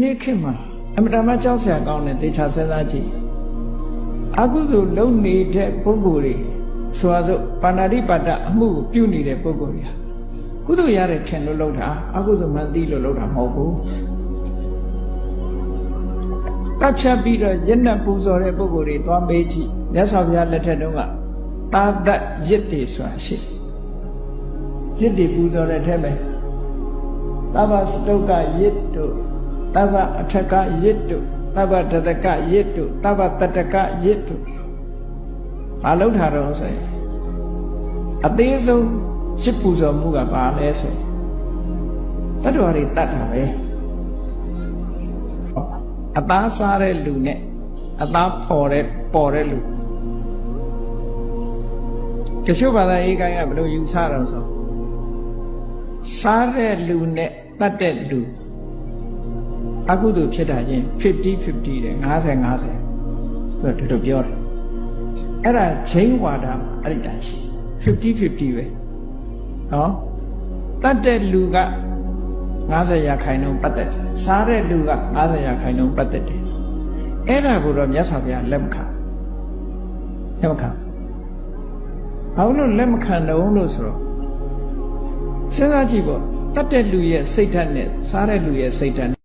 နေ့ခေတ်မှာအမတမကြောက်စရာကောင်းတဲ့တေချာစဉ်းစားကြည့်အကုသိုလ်လုပ်နေတဲ့ပုဂ္ဂိုလ်တွေဆိုရစို့ပါဏာတိပါဒအမှုကိုပြုနေတဲ့ပုဂ္ဂိုလ်တွေဟာကုသိုလ်ရတဲ့ထင်လို့လုပ်တာအကုသိုလ်မှန်သိလို့လုပ်တာမဟုတ်ဘူးတပ်ဖြတ်ပြီးတော့ရစ်နဲ့ပူဇော်တဲ့ပုဂ္ဂိုလ်တွေသွားမေးကြည့်မြတ်စွာဘုရားလက်ထက်တုန်းကတာသတ်ရစ်တွေဆိုတာရှိရစ်တွေပူဇော်တဲ့ထဲမှာသဗ္ဗစတုကရစ်တို့သဗ္ဗအထကရစ်တို့သဗ္ဗတတကရစ်တို့သဗ္ဗတတကရစ်တို့ဘာလို့ထားတော့ဆိုရင်အသေးဆုံးရစ်ပူဇော်မှုကဘာလဲဆိုတတ္တဝါတွေတတ်တာပဲအသားစားတဲ့လူနဲ့အသားပေါ်တဲ့လူတချို့ဘာသာရေးကိုင်းကဘယ်လိုယူဆတော့ဆိုစားတဲ့လူနဲ့တတ်တဲ့လူအကုသိုလ်ဖြစ်တာချင်း50-50တဲ့50-50သူကတို့ပြောတယ်အဲ့ဒါချိန်ဝါဒမှာအဲ့ဒီတန်ရှိ50-50ပဲနော်တတ်တဲ့လူက50%ပတ်သက်တယ်စားတဲ့လူက50%ပတ်သက်တယ်အဲ့ဒါကိုတော့မြတ်စွာဘုရားလက်မခံဘာလို့လက်မခံတော့လို့ဆိုတော့စဉ်းစားကြည့်ပေါ့တတ်တဲ့လူရဲ့စိတ်ဓာတ်နဲ့စားတဲ့လူရဲ့စိတ်ဓာတ်